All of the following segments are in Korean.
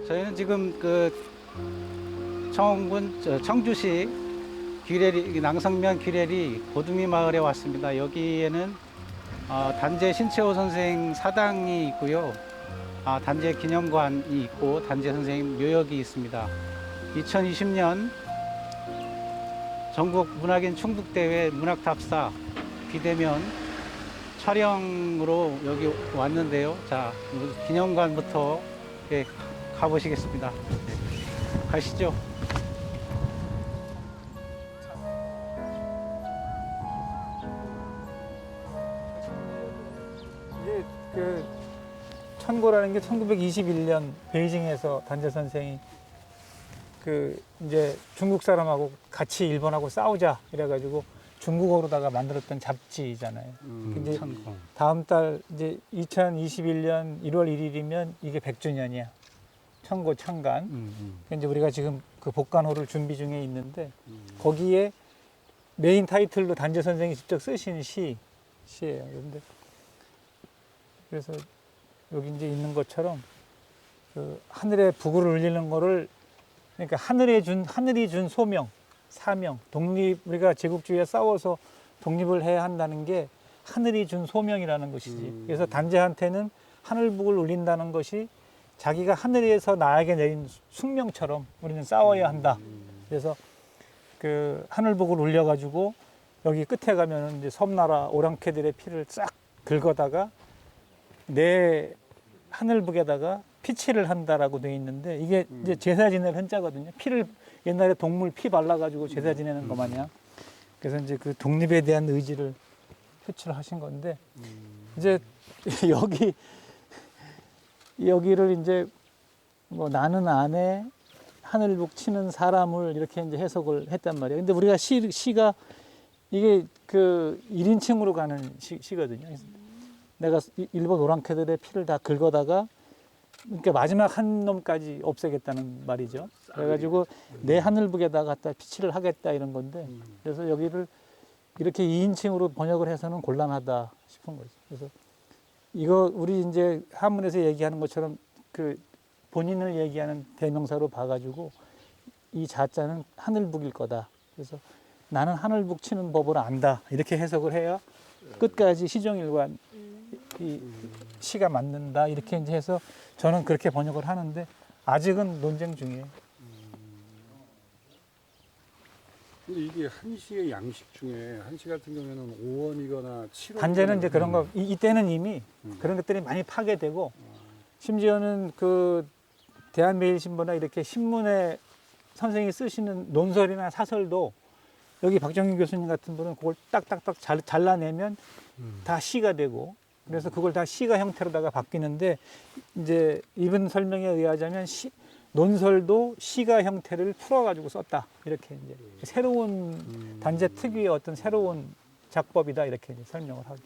저희는 지금 청주시 귀래리 낭성면 귀래리 고두미 마을에 왔습니다. 여기에는 단재 신채호 선생 사당이 있고요. 단재 기념관이 있고 단재 선생님 묘역이 있습니다. 2020년 전국 문학인 충북대회 문학답사 비대면 촬영으로 여기 왔는데요. 자, 기념관부터 가보시겠습니다. 가시죠. 이게 천고라는 게 1921년 베이징에서 단재 선생이 이제 중국 사람하고 같이 일본하고 싸우자 이래가지고 중국어로다가 만들었던 잡지잖아요. 근데 다음 달 이제 2021년 1월 1일이면 이게 100주년이야. 천고 창간. 이제 우리가 지금 그 복간호를 준비 중에 있는데 거기에 메인 타이틀로 단재 선생이 직접 쓰신 시예요. 그래서 여기 이제 있는 것처럼 하늘에 북을 울리는 거를 그러니까 하늘이 준 소명, 사명, 우리가 제국주의에 싸워서 독립을 해야 한다는 게 하늘이 준 소명이라는 것이지. 그래서 단재한테는 하늘북을 울린다는 것이 자기가 하늘에서 나에게 내린 숙명처럼 우리는 싸워야 한다. 그래서 하늘북을 울려가지고 여기 끝에 가면은 이제 섬나라 오랑캐들의 피를 싹 긁어다가 내 하늘북에다가 피칠을 한다라고 되어 있는데 이게 이제 제사 지낼 한자거든요. 피를 옛날에 동물 피 발라가지고 제사 지내는 거 마냥. 그래서 이제 그 독립에 대한 의지를 표출을 하신 건데 이제 여기를 이제 뭐 나는 아내 하늘북 치는 사람을 이렇게 이제 해석을 했단 말이에요. 근데 우리가 시가 이게 1인칭으로 가는 시거든요. 내가 일본 오랑캐들의 피를 다 긁어다가 그러니까 마지막 한 놈까지 없애겠다는 말이죠. 그래가지고 내 하늘북에다 갖다 피칠을 하겠다 이런 건데 그래서 여기를 이렇게 2인칭으로 번역을 해서는 곤란하다 싶은 거죠. 그래서 이거 우리 이제 한문에서 얘기하는 것처럼 본인을 얘기하는 대명사로 봐가지고 이 자자는 하늘북일 거다. 그래서 나는 하늘북 치는 법을 안다. 이렇게 해석을 해야 끝까지 시종일관 이 시가 맞는다. 이렇게 이제 해서 저는 그렇게 번역을 하는데 아직은 논쟁 중이에요. 근데 이게 한시의 양식 중에 한시 같은 경우에는 5원이거나 7원. 단재는 이제 그런 거 이때는 이미 그런 것들이 많이 파괴되고 심지어는 대한매일신보나 이렇게 신문에 선생님이 쓰시는 논설이나 사설도 여기 박정희 교수님 같은 분은 그걸 딱딱딱 잘라내면 다 시가 되고 그래서 그걸 다 시가 형태로다가 바뀌는데 이제 이분 설명에 의하자면 논설도 시가 형태를 풀어가지고 썼다 이렇게 이제 새로운 단재 특유의 어떤 새로운 작법이다 이렇게 이제 설명을 하고.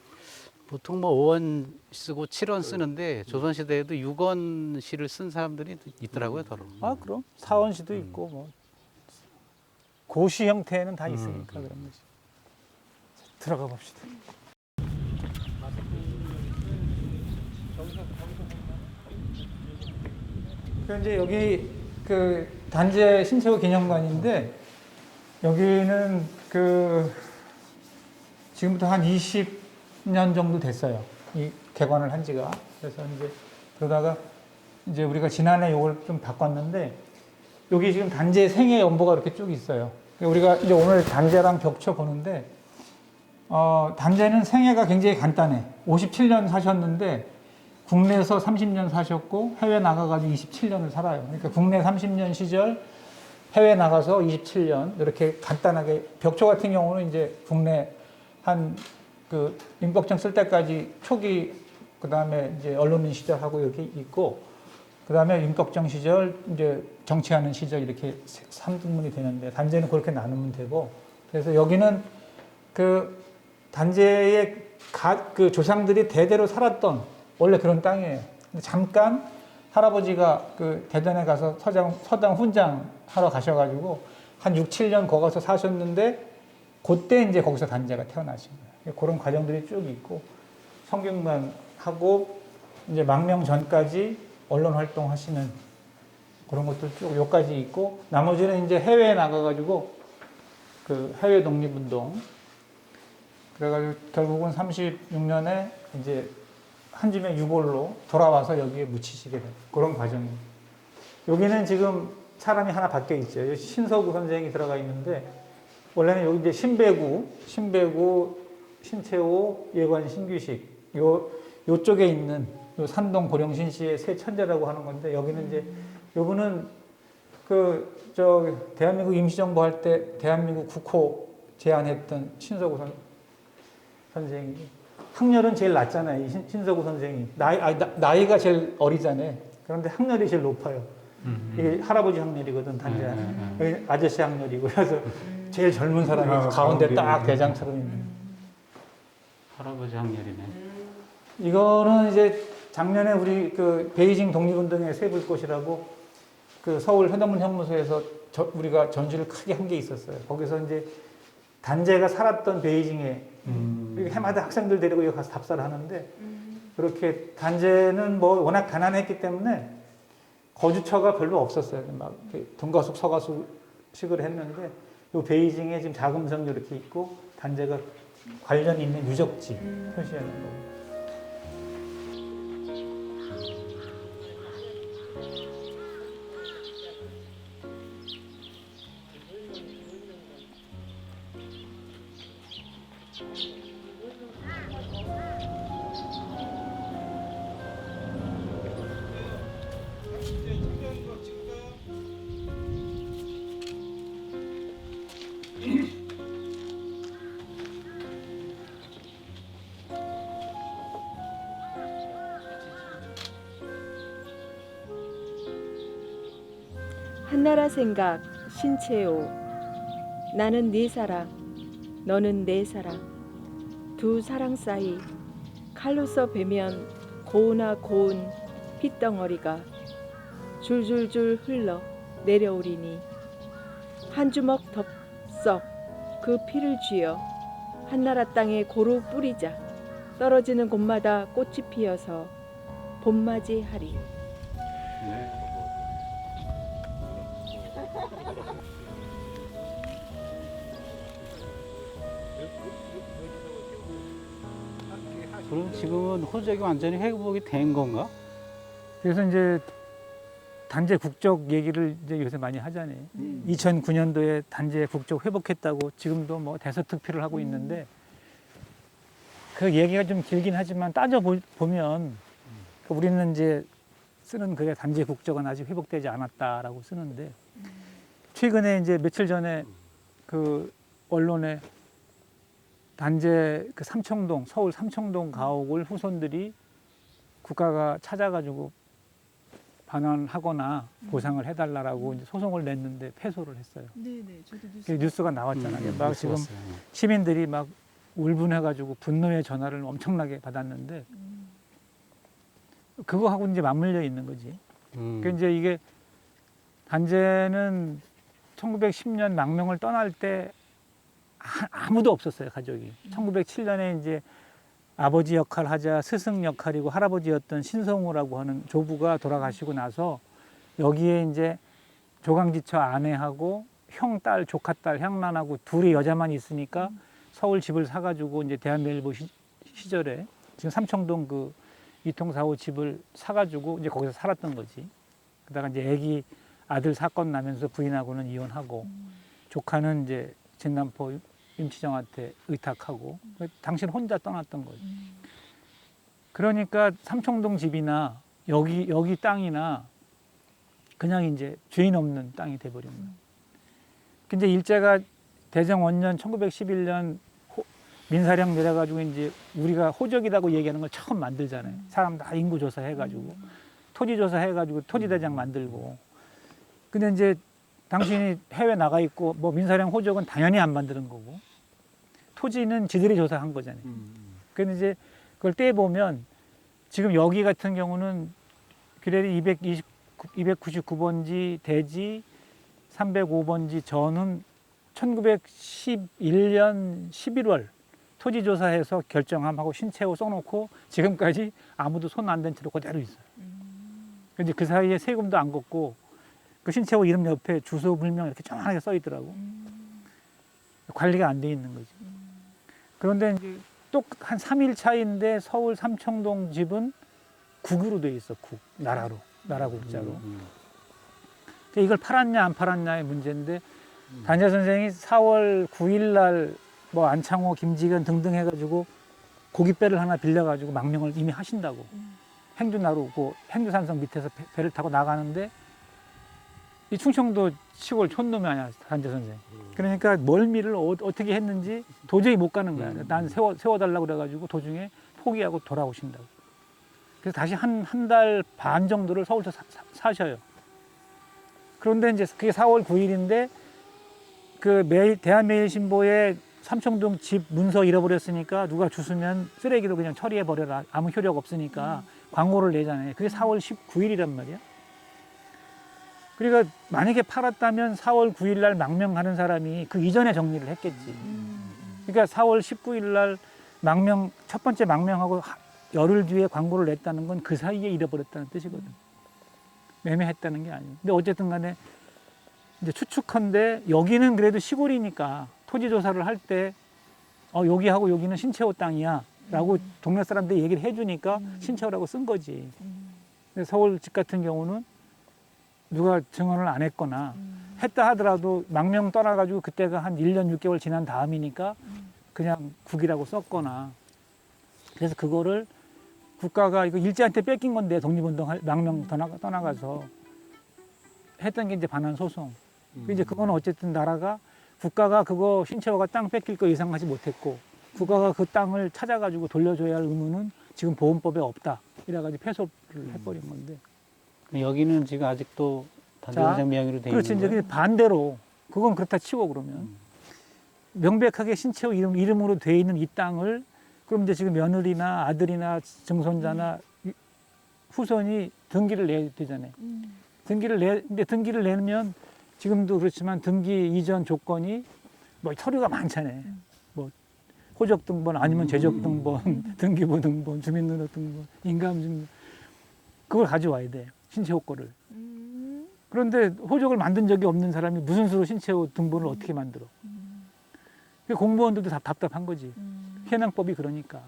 보통 뭐 5원 쓰고 7원 쓰는데 조선시대에도 6원 시를 쓴 사람들이 있더라고요, 더러. 그럼 사원시도 있고 뭐 고시 형태는 다 있으니까 그런 거지. 들어가 봅시다. 이제 여기 단재 신채호 기념관인데 여기는 지금부터 한 20년 정도 됐어요. 이 개관을 한 지가. 그래서 이제 그러다가 이제 우리가 지난해 이걸 좀 바꿨는데 여기 지금 단재 생애 연보가 이렇게 쭉 있어요. 우리가 이제 오늘 단재랑 겹쳐 보는데 단재는 생애가 굉장히 간단해. 57년 사셨는데 국내에서 30년 사셨고 해외 나가가지고 27년을 살아요. 그러니까 국내 30년 시절 해외 나가서 27년 이렇게 간단하게 벽초 같은 경우는 이제 국내 한 임꺽정 쓸 때까지 초기 그다음에 이제 언론인 시절하고 이렇게 있고 그다음에 임꺽정 시절 이제 정치하는 시절 이렇게 3등분이 되는데 단재는 그렇게 나누면 되고 그래서 여기는 단재의 조상들이 대대로 살았던 원래 그런 땅이에요. 근데 잠깐 할아버지가 대전에 가서 서당 훈장 하러 가셔가지고 한 6, 7년 거기 가서 사셨는데 그때 이제 거기서 단재가 태어나신 거예요. 그런 과정들이 쭉 있고 성균관 하고 이제 망명 전까지 언론 활동하시는 그런 것들 쭉 여기까지 있고 나머지는 이제 해외에 나가가지고 그 해외 독립운동 그래가지고 결국은 36년에 이제 한줌의 유골로 돌아와서 여기에 묻히시게 된 그런 과정입니다. 여기는 지금 사람이 하나 바뀌어 있죠. 여기 신서구 선생이 들어가 있는데 원래는 여기 이제 신배구, 신채호, 예관, 신규식 요쪽에 있는 요 산동 고령신씨의 세 천재라고 하는 건데 여기는 이제 요분은 대한민국 임시정부 할 때 대한민국 국호 제안했던 신서구 선생이 학렬은 제일 낮잖아요. 신서구 선생이 나이가 제일 어리잖아요. 그런데 학렬이 제일 높아요. 이게 할아버지 학렬이거든 단지 여기 아저씨 학렬이고 그래서 제일 젊은 사람이 가운데 딱 대장처럼 있는. 할아버지 학렬이네. 이거는 이제 작년에 우리 그 베이징 독립운동의 새 불꽃이라고 그 서울 현대문 현무소에서 우리가 전시를 크게 한 게 있었어요. 거기서 이제 단재가 살았던 베이징에 해마다 학생들 데리고 여기 가서 답사를 하는데 그렇게 단재는 뭐 워낙 가난했기 때문에 거주처가 별로 없었어요. 막 동가숙 서가숙식을 했는데 요 베이징에 지금 자금성도 이렇게 있고 단재가 관련 있는 유적지 표시하는 거고. 한나라 생각 신채호 나는 네 사랑 너는 내 사랑 두 사랑 사이 칼로서 베면 고우나 고운 핏덩어리가 줄줄줄 흘러 내려오리니 한 주먹 덥석 그 피를 쥐어 한나라 땅에 고루 뿌리자 떨어지는 곳마다 꽃이 피어서 봄맞이하리. 네. 그럼 지금은 호적이 완전히 회복이 된 건가? 그래서 이제 단재 국적 얘기를 이제 요새 많이 하잖아요. 2009년도에 단재 국적 회복했다고 지금도 뭐 대서특필을 하고 있는데 그 얘기가 좀 길긴 하지만 따져보면 우리는 이제 쓰는 글에 단재 국적은 아직 회복되지 않았다라고 쓰는데 최근에 이제 며칠 전에 그 언론에 단재 그 삼청동 서울 삼청동 가옥을 후손들이 국가가 찾아가지고 반환하거나 보상을 해달라고 이제 소송을 냈는데 패소를 했어요. 네네, 저도 뉴스가 나왔잖아요. 막 지금 시민들이 막 울분해가지고 분노의 전화를 엄청나게 받았는데 그거하고 이제 맞물려 있는 거지. 그러니까 이제 이게 단재는 1910년 망명을 떠날 때 아무도 없었어요, 가족이. 1907년에 이제 아버지 역할 하자 스승 역할이고 할아버지였던 신성우라고 하는 조부가 돌아가시고 나서 여기에 이제 조강지처 아내하고 형, 딸, 조카, 딸, 향란하고 둘이 여자만 있으니까 서울 집을 사가지고 이제 대한민국 시절에 지금 삼청동 그 이통사호 집을 사가지고 이제 거기서 살았던 거지. 그러다가 이제 아기 아들 사건 나면서 부인하고는 이혼하고 조카는 이제 진남포 임치정한테 의탁하고 당신 혼자 떠났던 거죠. 그러니까 삼청동 집이나 여기 땅이나 그냥 이제 죄인 없는 땅이 돼버린 거예요. 근데 일제가 대정 원년 1911년 민사령 내려가지고 이제 우리가 호적이라고 얘기하는 걸 처음 만들잖아요. 사람 다 인구 조사해가지고 토지 조사해가지고 토지대장 만들고. 근데 이제 당신이 해외 나가 있고 뭐 민사령 호적은 당연히 안 만드는 거고 토지는 지들이 조사한 거잖아요. 근데 이제 그걸 떼보면 지금 여기 같은 경우는 규례리 299번지 대지 305번지 전은 1911년 11월 토지조사해서 결정함하고 신채호 써놓고 지금까지 아무도 손 안 댄 채로 그대로 있어요. 근데 그 사이에 세금도 안 걷고 그 신채호 이름 옆에 주소 불명 이렇게 정확하게 써 있더라고. 관리가 안 돼 있는 거지. 그런데 이제 또 한 3일 차인데 서울 삼청동 집은 국으로 돼 있어. 국. 나라로. 나라 국자로. 근데 이걸 팔았냐 안 팔았냐의 문제인데 단자 선생이 4월 9일 날 뭐 안창호, 김지근 등등 해가지고 고깃배를 하나 빌려가지고 망명을 이미 하신다고. 행주나루, 그 행주산성 밑에서 배를 타고 나가는데 이 충청도 시골 촌놈이 아니야, 단자 선생. 그러니까 멀미를 어떻게 했는지 도저히 못 가는 거야. 난 세워달라고 그래가지고 도중에 포기하고 돌아오신다고. 그래서 다시 한 달 반 정도를 서울서 사셔요. 그런데 이제 그게 4월 9일인데 그 대한매일신보에 삼청동 집 문서 잃어버렸으니까 누가 주스면 쓰레기로 그냥 처리해버려라. 아무 효력 없으니까 광고를 내잖아요. 그게 4월 19일이란 말이야. 그러니까 만약에 팔았다면 4월 9일 날 망명하는 사람이 그 이전에 정리를 했겠지. 그러니까 4월 19일 날 첫 번째 망명하고 열흘 뒤에 광고를 냈다는 건 그 사이에 잃어버렸다는 뜻이거든. 매매했다는 게 아니에요. 근데 어쨌든 간에 이제 추측컨대 여기는 그래도 시골이니까 토지 조사를 할 때 여기하고 여기는 신채호 땅이야 라고 동네 사람들이 얘기를 해주니까 신채호라고 쓴 거지. 근데 서울 집 같은 경우는 누가 증언을 안 했거나 했다 하더라도 망명 떠나가지고 그때가 한 1년 6개월 지난 다음이니까 그냥 국이라고 썼거나. 그래서 그거를 국가가 이거 일제한테 뺏긴 건데 독립운동 망명 떠나가서 했던 게 이제 반환 소송. 이제 그거는 어쨌든 나라가 국가가 그거 신채호가 땅 뺏길 거 예상하지 못했고 국가가 그 땅을 찾아가지고 돌려줘야 할 의무는 지금 보험법에 없다. 이래가지고 패소를 해버린 건데. 여기는 지금 아직도 단자 자, 선생 명의로 돼 있는 그렇지. 거예요? 이제 반대로 그건 그렇다 치고 그러면 명백하게 신채호 이름으로 돼 있는 이 땅을 그럼 이제 지금 며느리나 아들이나 증손자나 후손이 등기를 내야 되잖아요. 근데 등기를 내면 지금도 그렇지만 등기 이전 조건이 뭐 서류가 많잖아요. 뭐 호적 등본 아니면 제적 등본, 등기부 등본, 주민등록 등본, 인감증 그걸 가져와야 돼. 신채호 거를. 그런데 호적을 만든 적이 없는 사람이 무슨 수로 신채호 등본을 어떻게 만들어? 공무원들도 답답한 거지. 현행법이 그러니까.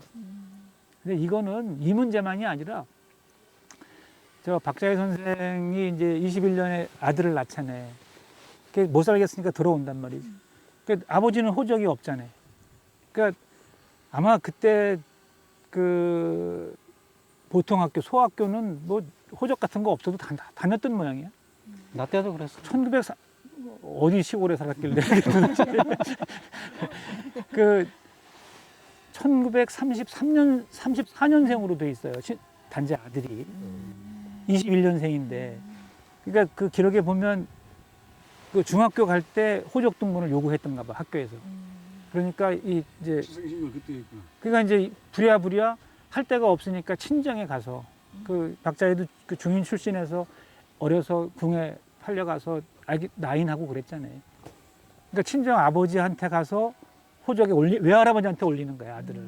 근데 이거는 이 문제만이 아니라 저 박자희 선생이 이제 21년에 아들을 낳잖아요. 못 살겠으니까 들어온단 말이지. 그러니까 아버지는 호적이 없잖아요. 그러니까 아마 그때 그 보통학교, 소학교는 뭐 호적 같은 거 없어도 다녔던 모양이야. 나 때도 그랬어. 1904 어디 시골에 살았길래 그 1933년 34년생으로 돼 있어요. 단지 아들이 21년생인데 그러니까 그 기록에 보면 그 중학교 갈 때 호적 등본을 요구했던가 봐 학교에서. 그러니까 이제 시승신고 그때 했구나. 그러니까 이제 부랴부랴 할 데가 없으니까 친정에 가서 그 박자희도 그 중인 출신에서 어려서 궁에 팔려가서 나인하고 그랬잖아요. 그러니까 친정 아버지한테 가서 호적에 외할아버지한테 올리는 거야 아들을.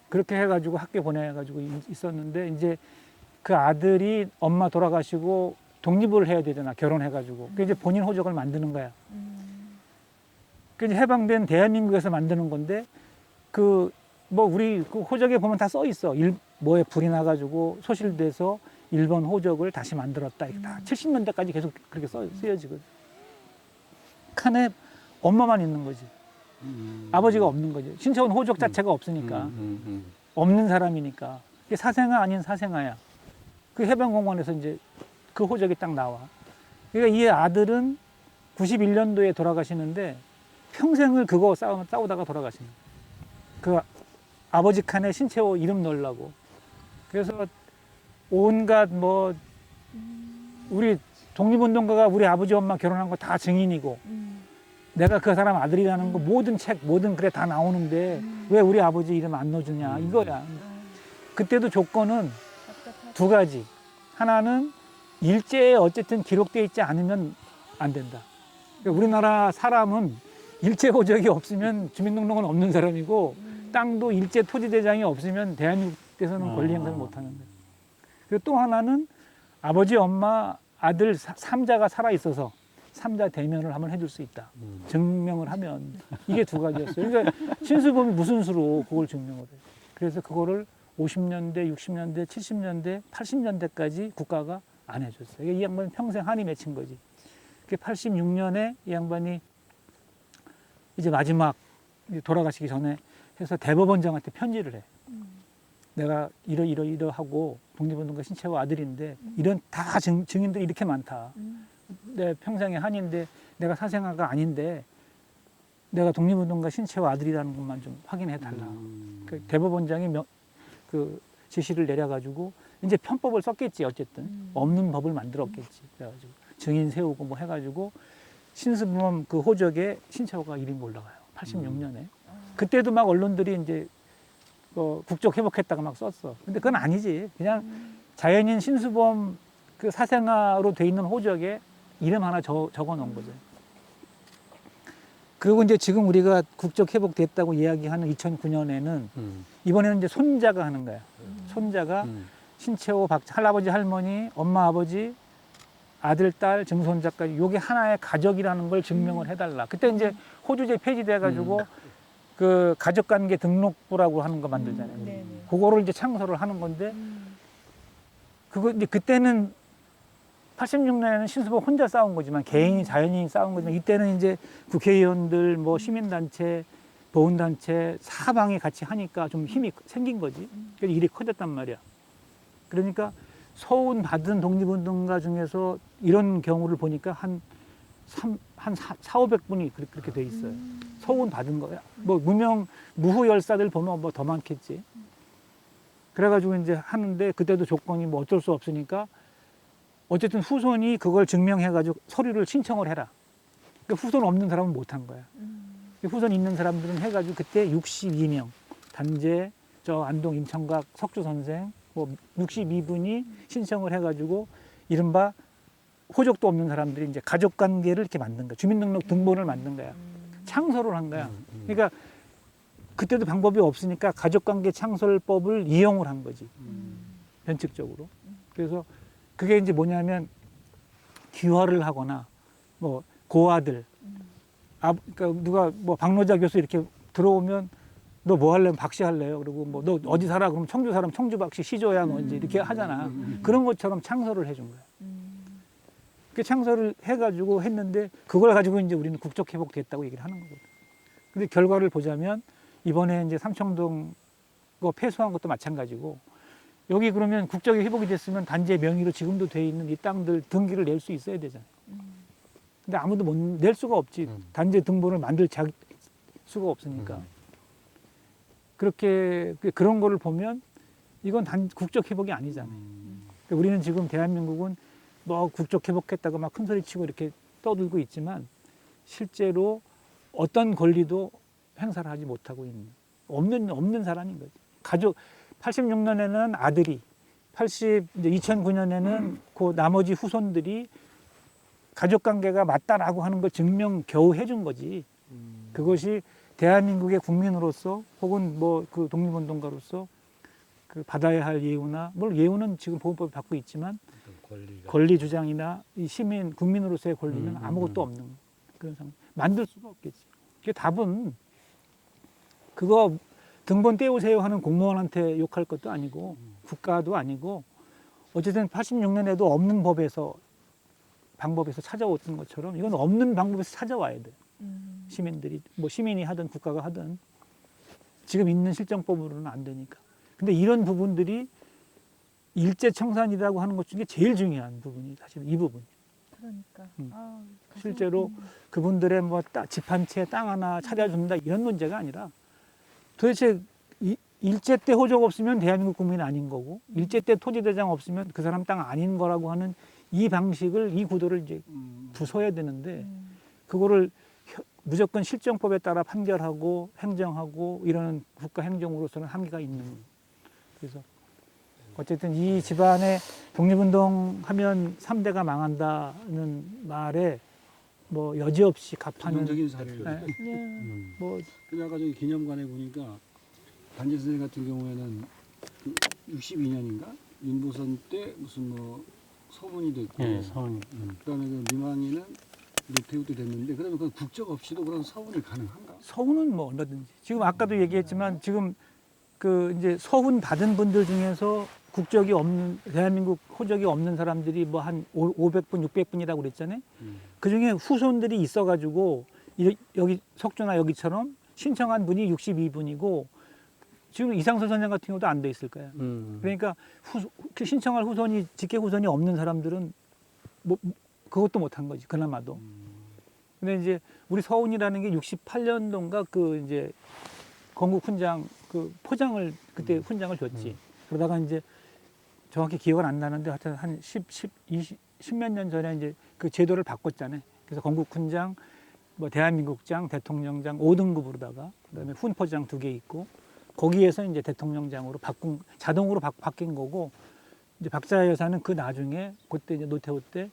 그렇게 해가지고 학교 보내가지고 있었는데 이제 그 아들이 엄마 돌아가시고 독립을 해야 되잖아 결혼해가지고. 그 이제 본인 호적을 만드는 거야. 그 이제 해방된 대한민국에서 만드는 건데 그 뭐 우리 그 호적에 보면 다 써 있어. 뭐에 불이 나가지고 소실돼서 일본 호적을 다시 만들었다. 이게 다 70년대까지 계속 그렇게 쓰여지거든. 칸에 엄마만 있는 거지. 아버지가 없는 거지. 신채호는 호적 자체가 없으니까. 없는 사람이니까. 이게 사생아 아닌 사생아야. 그 해방공원에서 이제 그 호적이 딱 나와. 그러니까 이 아들은 91년도에 돌아가시는데 평생을 그거 싸우다가 돌아가시는 거야. 그 아버지 칸에 신채호 이름 넣으려고. 그래서 온갖 뭐 우리 독립운동가가 우리 아버지 엄마 결혼한 거 다 증인이고 내가 그 사람 아들이라는 거 모든 책 모든 글에 다 나오는데 왜 우리 아버지 이름 안 넣어주냐 이거야. 그때도 조건은 두 가지. 하나는 일제에 어쨌든 기록되어 있지 않으면 안 된다. 그러니까 우리나라 사람은 일제 호적이 없으면 주민등록은 없는 사람이고 땅도 일제 토지 대장이 없으면 대한민국에서는 권리 행사를 못 하는 거예요. 그리고 또 하나는 아버지 엄마 아들 삼자가 살아 있어서 삼자 대면을 한번 해줄 수 있다. 음. 증명을 하면 이게 두 가지였어요. 그러니까 신수범이 무슨 수로 그걸 증명을 해요. 그래서 그거를 50년대, 60년대, 70년대, 80년대까지 국가가 안 해줬어요. 이 양반은 평생 한이 맺힌 거지. 86년에 이 양반이 이제 마지막 돌아가시기 전에 해서 대법원장한테 편지를 해. 내가 이러하고 독립운동가 신채호 아들인데 이런 다 증인들이 이렇게 많다. 내 평생의 한인데 내가 사생아가 아닌데 내가 독립운동가 신채호 아들이라는 것만 좀 확인해 달라. 그 대법원장이 그 지시를 내려가지고 이제 편법을 썼겠지. 어쨌든 없는 법을 만들었겠지. 그래가지고 증인 세우고 뭐 해가지고 신수범 그 호적에 신채호가 이름이 올라가요. 86년에. 그때도 막 언론들이 이제 국적 회복했다가 막 썼어. 근데 그건 아니지. 그냥 자연인 신수범 그 사생아로 돼 있는 호적에 이름 하나 적어 놓은 거죠. 그리고 이제 지금 우리가 국적 회복됐다고 이야기하는 2009년에는 이번에는 이제 손자가 하는 거야. 손자가 신채호 할아버지, 할머니, 엄마, 아버지, 아들, 딸, 증손자까지 요게 하나의 가족이라는 걸 증명을 해달라. 그때 이제 호주제 폐지돼가지고 그 가족관계 등록부라고 하는 거 만들잖아요. 네네. 그거를 이제 창설을 하는 건데 그거 이제 그때는 86년에는 신수범 혼자 싸운 거지만 개인이 자연인이 싸운 거지만 이때는 이제 국회의원들 뭐 시민단체 보훈단체 사방이 같이 하니까 좀 힘이 생긴 거지. 그래서 일이 커졌단 말이야. 그러니까 서운 받은 독립운동가 중에서 이런 경우를 보니까 한 4,500분이 그렇게 돼 있어요. 서운 받은 거야. 뭐 무후 열사들 보면 뭐 더 많겠지. 그래가지고 이제 하는데 그때도 조건이 뭐 어쩔 수 없으니까 어쨌든 후손이 그걸 증명해가지고 서류를 신청을 해라. 그러니까 후손 없는 사람은 못 한 거야. 후손 있는 사람들은 해가지고 그때 62명 단재, 저 안동 임청각 석주 선생 뭐 62분이 신청을 해가지고 이른바 호적도 없는 사람들이 이제 가족 관계를 이렇게 만든 거야. 주민등록 등본을 만든 거야. 창설을 한 거야. 그러니까 그때도 방법이 없으니까 가족관계 창설법을 이용을 한 거지. 변칙적으로. 그래서 그게 이제 뭐냐면 귀화를 하거나 뭐 고아들, 그러니까 누가 뭐 박노자 교수 이렇게 들어오면 너 뭐 할래? 박씨 할래요? 그리고 뭐 너 어디 살아? 그럼 청주 사람 청주 박씨 시조야 뭐 이제 이렇게 하잖아. 그런 것처럼 창설을 해준 거야. 그 창설을 해가지고 했는데 그걸 가지고 이제 우리는 국적 회복됐다고 얘기를 하는 거거든. 근데 결과를 보자면 이번에 이제 삼청동 거 폐수한 것도 마찬가지고 여기 그러면 국적이 회복이 됐으면 단지의 명의로 지금도 돼 있는 이 땅들 등기를 낼 수 있어야 되잖아. 근데 아무도 못 낼 수가 없지. 단지 등본을 만들 수가 없으니까. 그렇게 그런 거를 보면 이건 국적 회복이 아니잖아요. 그러니까 우리는 지금 대한민국은 뭐 국적 회복했다고 막 큰 소리 치고 이렇게 떠들고 있지만 실제로 어떤 권리도 행사를 하지 못하고 있는 없는 사람인 거죠. 가족 86년에는 아들이 이제 2009년에는 그 나머지 후손들이 가족 관계가 맞다라고 하는 걸 증명 겨우 해준 거지. 그것이 대한민국의 국민으로서 혹은 뭐 그 독립운동가로서 그 받아야 할 예우나 물론 예우는 지금 보호법이 받고 있지만 권리 주장이나 이 시민 국민으로서의 권리는 아무것도 없는 그런 상황. 만들 수가 없겠지. 그 답은 그거 등본 떼우세요 하는 공무원한테 욕할 것도 아니고 국가도 아니고 어쨌든 86년에도 없는 방법에서 찾아왔던 것처럼 이건 없는 방법에서 찾아와야 돼. 시민들이 뭐 시민이 하든 국가가 하든 지금 있는 실정법으로는 안 되니까. 근데 이런 부분들이 일제청산이라고 하는 것 중에 제일 중요한 부분이 사실 이 부분. 그러니까. 실제로 그분들의 뭐 집 한 채 땅 하나 찾아준다 이런 문제가 아니라 도대체 일제 때 호적 없으면 대한민국 국민 아닌 거고 일제 때 토지대장 없으면 그 사람 땅 아닌 거라고 하는 이 방식을 이 구도를 이제 부숴야 되는데 그거를 무조건 실정법에 따라 판결하고 행정하고 이런 국가 행정으로서는 한계가 있는 거예요. 그래서 어쨌든 이 집안의 독립운동 하면 3대가 망한다는 말에 뭐 여지없이 갑하는 부정적인 사례를. 뭐 근데 아까 저기 기념관에 보니까 단재 선생 같은 경우에는 그 62년인가 윤보선 때 무슨 뭐 서문이 됐고, 예, 서훈. 그다음에 그 미망이는 노태우도 됐는데, 그러면 그 국적 없이도 그런 서문이 가능한가? 서훈은 뭐 얼마든지. 지금 아까도 얘기했지만 지금 그 이제 서훈 받은 분들 중에서 국적이 없는 대한민국 호적이 없는 사람들이 뭐 한 500분, 600분이라고 그랬잖아요. 그 중에 후손들이 있어가지고 여기 석조나 여기처럼 신청한 분이 62분이고 지금 이상선 선생 같은 경우도 안 돼 있을 거예요. 그러니까 신청할 후손이 직계 후손이 없는 사람들은 뭐 그것도 못한 거지 그나마도. 근데 이제 우리 서훈이라는 게 68년도인가 그 이제 건국 훈장 그 포장을 그때 훈장을 줬지. 그러다가 이제 정확히 기억은 안 나는데 하여튼 한 10몇 년 전에 이제 그 제도를 바꿨잖아요. 그래서 건국 훈장, 뭐 대한민국장, 대통령장 5등급으로다가 그다음에 훈포장 2개 있고 거기에서 이제 대통령장으로 자동으로 바뀐 거고 이제 박자 여사는 그 나중에 그때 이제 노태우 때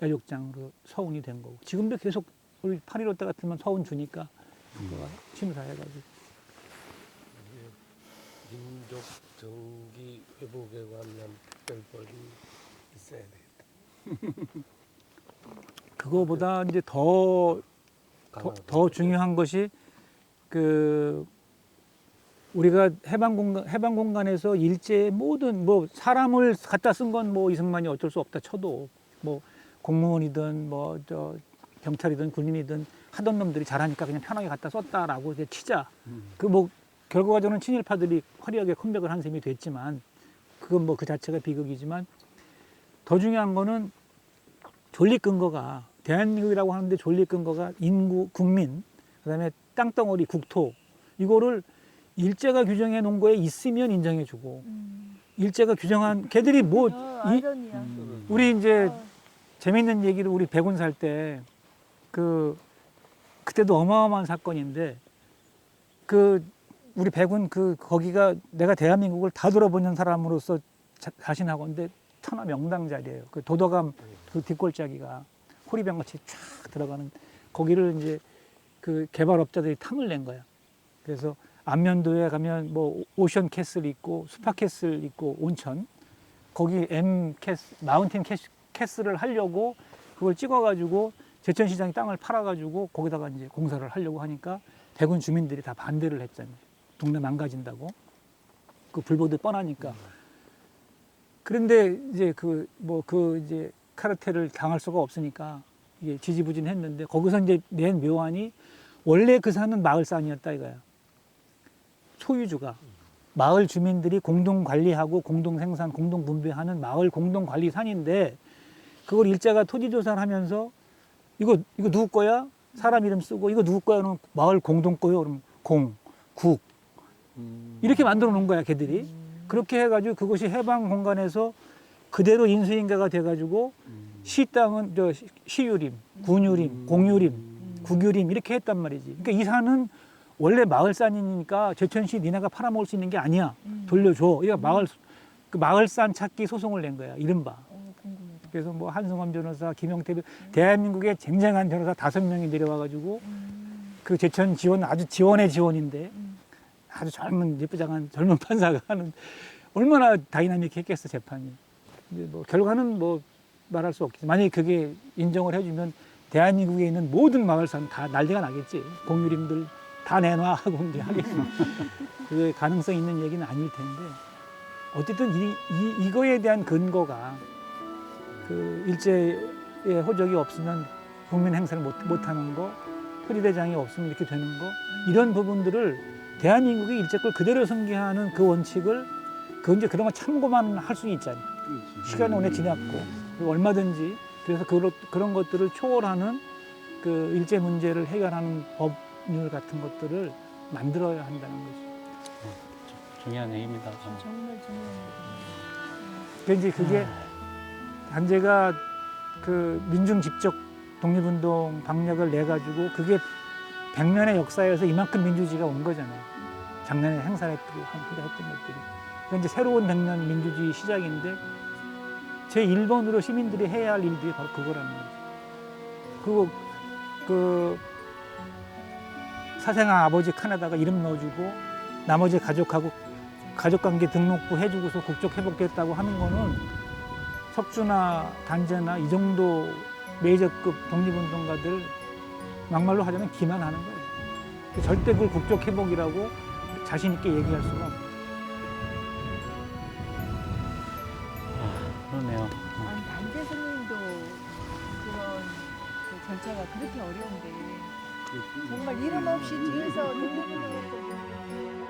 애족장으로 서훈이 된 거고 지금도 계속 우리 8.15 때 같으면 서훈 주니까 그거 심사해가지고 민족 정기 회복에 관한 특별법이 있어야 되겠다. 그거보다 이제 더 중요한 것이 그 우리가 해방 공간에서 일제의 모든 뭐 사람을 갖다 쓴 건 뭐 이승만이 어쩔 수 없다 쳐도 뭐 공무원이든 뭐 저 경찰이든 군인이든 하던 놈들이 잘하니까 그냥 편하게 갖다 썼다라고 이제 치자. 그 뭐 결과적으로는 친일파들이 화려하게 컴백을 한 셈이 됐지만 그건 뭐 그 자체가 비극이지만 더 중요한 거는 존립 근거가 대한민국이라고 하는데 존립 근거가 인구, 국민, 그다음에 땅덩어리, 국토 이거를 일제가 규정해 놓은 거에 있으면 인정해주고 일제가 규정한 걔들이 뭐 아이러니야. 우리 이제 재밌는 얘기를 우리 백운 살 때 그때도 어마어마한 사건인데 그 우리 백운 거기가 내가 대한민국을 다 돌아보는 사람으로서 자신하고 근데 천하 명당 자리예요. 그 도덕암 그 뒷골짜기가 호리병같이 쫙 들어가는 거기를 이제 그 개발업자들이 탐을 낸 거야. 그래서 안면도에 가면 뭐 오션 캐슬 있고 스파 캐슬 있고 온천 거기 마운틴 캐슬을 하려고 그걸 찍어가지고 제천시장이 땅을 팔아가지고 거기다가 이제 공사를 하려고 하니까 백운 주민들이 다 반대를 했잖아요. 동네 망가진다고. 그 불보듯 뻔하니까. 그런데 이제 이제 카르텔을 당할 수가 없으니까 이게 지지부진했는데 거기서 이제 낸 묘안이 원래 그 산은 마을산이었다 이거야. 소유주가 마을 주민들이 공동 관리하고 공동 생산, 공동 분배하는 마을 공동 관리 산인데 그걸 일제가 토지 조사를 하면서 이거 누구 거야? 사람 이름 쓰고 이거 누구 거야? 그러면 마을 공동 거요. 그러면 국 이렇게 만들어 놓은 거야, 걔들이. 그렇게 해가지고 그것이 해방 공간에서 그대로 인수인가가 돼가지고 시 땅은 시유림, 군유림, 공유림, 국유림 이렇게 했단 말이지. 그러니까 이 산은 원래 마을산이니까 제천시 니네가 팔아먹을 수 있는 게 아니야. 돌려줘. 이거 마을산 찾기 소송을 낸 거야. 이른바. 그래서 뭐 한승원 변호사, 김영태 대한민국의 쟁쟁한 변호사 5명이 내려와가지고 그 제천 지원 아주 지원의 지원인데 아주 예쁘장한 젊은 판사가 하는 얼마나 다이나믹했겠어 재판이. 근데 뭐 결과는 뭐 말할 수 없겠지. 만약에 그게 인정을 해주면 대한민국에 있는 모든 마을산 다 난리가 나겠지. 공유림들 다 내놔 하고 이제 하겠지만 그 가능성 있는 얘기는 아닐 텐데 어쨌든 이거에 대한 근거가 그 일제의 호적이 없으면 국민 행사를 못하는 거, 표리대장이 없으면 이렇게 되는 거 이런 부분들을 대한민국이 일제 걸 그대로 승계하는 그 원칙을 이제 그런 거 참고만 할 수 있잖아요. 시간이 오래 지났고 그리고 얼마든지 그래서 그런 것들을 초월하는 그 일제 문제를 해결하는 법률 같은 것들을 만들어야 한다는 거죠. 중요한 얘기입니다. 정말 중요해요. 그런데 그게 단제가 그 민중 집적 독립운동 박력을 내 가지고 그게 100년의 역사에서 이만큼 민주주의가 온 거잖아요. 작년에 행사를 했던 것들이. 그러니까 이제 새로운 100년 민주주의 시작인데 제 1번으로 시민들이 해야 할 일들이 바로 그거라는 거죠. 그리고 그 사생아 아버지 칸에다가 이름 넣어주고 나머지 가족하고 가족관계 등록부 해주고서 국적 회복됐다고 하는 거는 석주나 단재나 이 정도 메이저급 독립운동가들 막말로 하자면 기만하는 거예요. 절대 그걸 국적 회복이라고 자신 있게 얘기할 수가 없어요. 그러네요. 아니 단재 스님도 그런 그 절차가 그렇게 어려운데 정말 이름 없이 뒤에서 독립운동을